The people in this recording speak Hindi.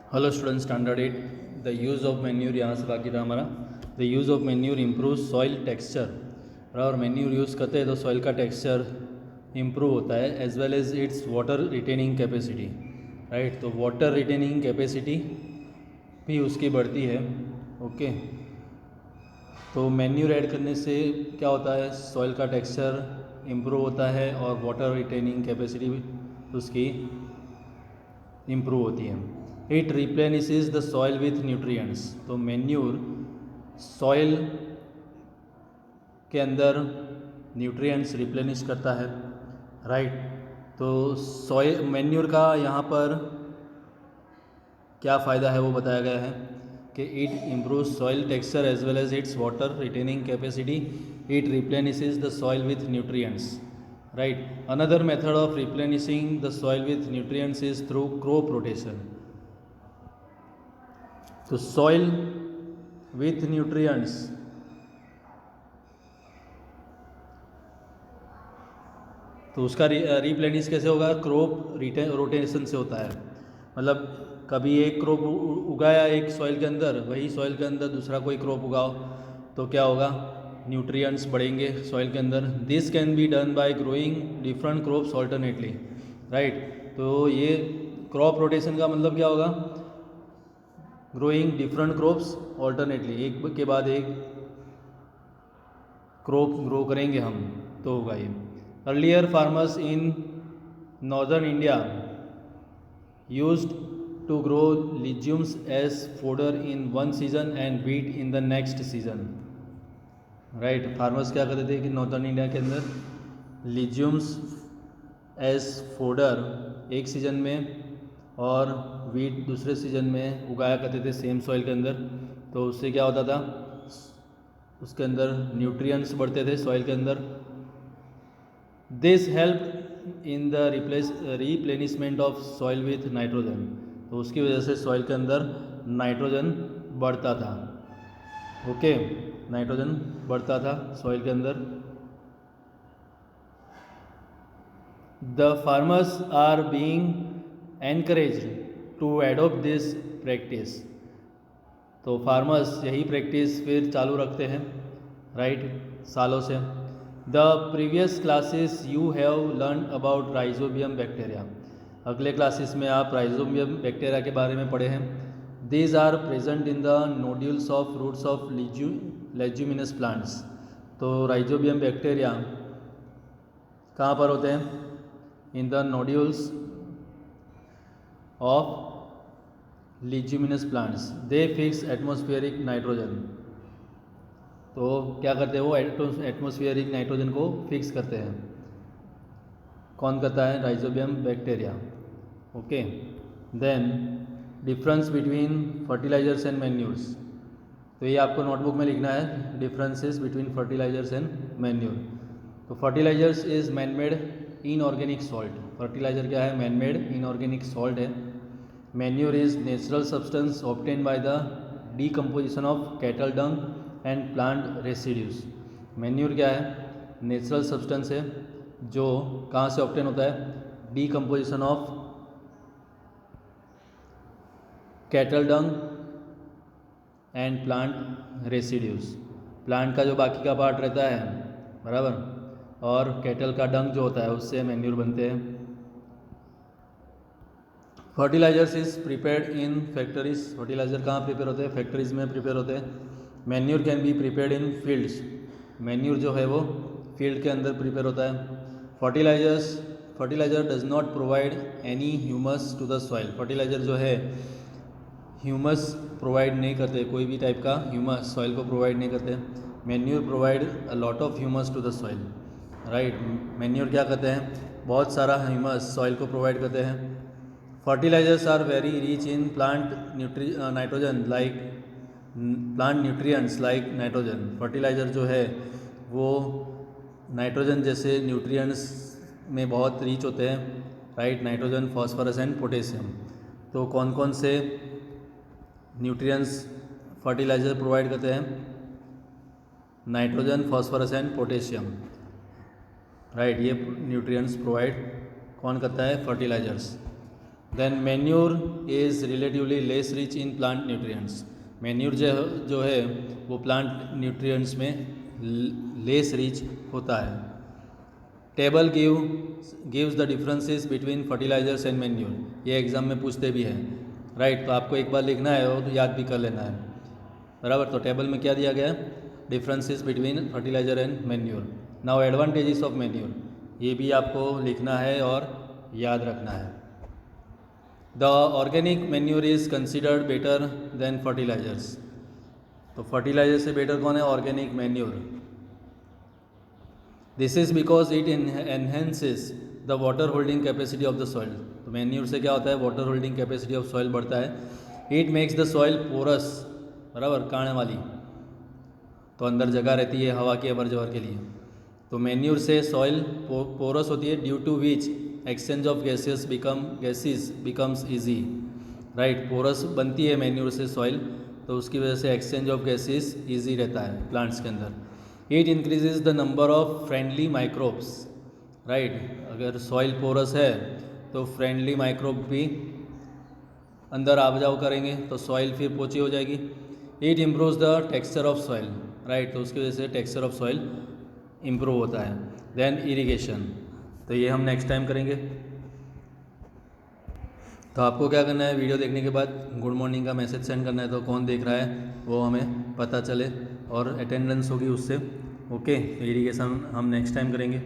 Hello student standard 8 the use of manure यहाँ से बाकी था हमारा। The use of manure improve soil texture. और मैन्यूर यूज़ करते हैं तो सॉइल का टेक्सचर इम्प्रूव होता है as well as its water retaining capacity. Right, तो वाटर रिटेनिंग कैपेसिटी भी उसकी बढ़ती है। ओके, तो मैन्यूर ऐड करने से क्या होता है, सॉइल का टेक्सचर इम्प्रूव होता है और वाटर रिटेनिंग कैपेसिटी भी उसकी इम्प्रूव होती है। It replenishes the soil with nutrients. तो मैन्यूर सॉइल के अंदर न्यूट्रिएंट्स रिप्लेनिश करता है। राइट, तो सॉइल मैन्यूर का यहाँ पर क्या फ़ायदा है वो बताया गया है कि it improve soil texture as well as its water retaining capacity. It replenishes the soil with nutrients. Right, another method of replenishing the soil with nutrients is through crop rotation. तो सॉइल विथ न्यूट्रिएंट्स तो उसका रिप्लेनिश कैसे होगा, क्रॉप रोटेशन से होता है। मतलब कभी एक क्रॉप उगाया एक सॉइल के अंदर, वही सॉइल के अंदर दूसरा कोई क्रॉप उगाओ तो क्या होगा, न्यूट्रिएंट्स बढ़ेंगे सॉइल के अंदर। This can be done by growing different crops alternately. Right, तो ये क्रॉप रोटेशन का मतलब क्या होगा, ग्रोइंग डिफरेंट क्रॉप्स ऑल्टरनेटली, एक के बाद एक क्रॉप ग्रो करेंगे हम तो होगा ये। Earlier farmers in northern India used to grow legumes as fodder in one season and wheat in the next season. Right, farmers क्या करते थे कि नॉर्दर्न इंडिया के अंदर लिज्यूम्स एज फोडर एक सीज़न में और वीट दूसरे सीज़न में उगाया करते थे सेम सॉइल के अंदर। तो उससे क्या होता था, उसके अंदर न्यूट्रिएंट्स बढ़ते थे सॉइल के अंदर। This help in the replenishment of soil with nitrogen. तो उसकी वजह से सॉइल के अंदर नाइट्रोजन बढ़ता था। ओके, नाइट्रोजन बढ़ता था सॉइल के अंदर। The farmers are being encouraged to adopt this practice. तो फार्मर्स यही प्रैक्टिस फिर चालू रखते हैं, राइट, सालों से। The previous classes you have learn about rhizobium bacteria. अगले क्लासेस में आप राइजोबियम बैक्टीरिया के बारे में पढ़े हैं। These are present in the nodules of roots of leguminous plants. तो राइजोबियम बैक्टीरिया कहाँ पर होते हैं, in the nodules of leguminous plants. They fix atmospheric nitrogen. तो क्या करते हैं वो, एटमॉस्फेरिक नाइट्रोजन को फिक्स करते हैं। कौन करता है, rhizobium bacteria. Okay, then difference between fertilisers and manures. तो ये आपको नोटबुक में लिखना है, differences between fertilisers and manure. तो fertilizers is manmade inorganic salt. Fertilizer क्या है, मैनमेड इनऑर्गेनिक सॉल्ट है। Manure is natural substance obtain by the decomposition of cattle dung and plant residues. Manure क्या है, नेचुरल सब्सटेंस है जो कहाँ से ऑब्टेन होता है, decomposition of cattle dung and plant residues. Plant का जो बाकी का पार्ट रहता है, बराबर, और कैटल का डंग जो होता है उससे मैन्यूर बनते हैं। Fertilisers is prepared in factories. Fertiliser कहाँ प्रिपेयर होते हैं, फैक्ट्रीज में प्रिपेयर होते हैं। Manure can be prepared in fields. Manure जो है वो फील्ड के अंदर प्रिपेयर होता है। Fertiliser does not provide any humus to the soil. Fertiliser जो है ह्यूमस प्रोवाइड नहीं करते, कोई भी टाइप का ह्यूमस सॉइल को प्रोवाइड नहीं करते। Manure provide a lot of humus to the soil. Right, manure क्या करते हैं, बहुत सारा ह्यूमस सॉइल को प्रोवाइड करते हैं। Fertilisers are very rich in plant nitrogen like plant nutrients like nitrogen. Fertiliser जो है वो नाइट्रोजन जैसे न्यूट्रिएंट्स में बहुत रिच होते हैं। Right, nitrogen, phosphorus and potassium. तो कौन कौन से न्यूट्रिएंट्स फर्टिलाइजर प्रोवाइड करते हैं, nitrogen, phosphorus and potassium. Right, ये न्यूट्रिएंट्स प्रोवाइड कौन करता है, fertilisers. Then manure is relatively less rich in plant nutrients. Manure जो है वो प्लांट न्यूट्रिएंट्स में लेस रिच होता है। Table gives the differences between fertilisers and manure. ये एग्जाम में पूछते भी हैं, राइट। तो आपको एक बार लिखना है और याद भी कर लेना है, बराबर। तो टेबल में क्या दिया गया है, differences between fertiliser and manure. Now advantages of manure, ये भी आपको लिखना है और याद रखना है। The organic manure is considered better than fertilisers. तो फर्टिलाइजर से बेटर कौन है, organic manure. This is because it enhances the water holding capacity of the soil. तो मैन्योर से क्या होता है, water holding capacity of soil बढ़ता है। It makes the soil porous, बराबर, कांड वाली, तो अंदर जगह रहती है हवा की अवर जवर के लिए। तो मैन्योर से सॉइल पोरस होती है, due to which exchange of gases becomes easy, right. Porous बनती है मैन्योर से सॉइल, तो उसकी वजह से एक्सचेंज ऑफ गैसेस ईजी रहता है प्लांट्स के अंदर। It increases the number of friendly microbes, right. अगर सॉइल पोरस है तो फ्रेंडली माइक्रोब भी अंदर आ जाओ करेंगे, तो सॉइल फिर पोची हो जाएगी। It improves the texture of soil, right. तो उसकी वजह से टेक्सचर ऑफ सॉइल इम्प्रूव होता है। देन इरिगेशन, तो ये हम नेक्स्ट टाइम करेंगे। तो आपको क्या करना है, वीडियो देखने के बाद गुड मॉर्निंग का मैसेज सेंड करना है, तो कौन देख रहा है वो हमें पता चले और अटेंडेंस होगी उससे, ओके। तो इरिगेशन हम नेक्स्ट टाइम करेंगे।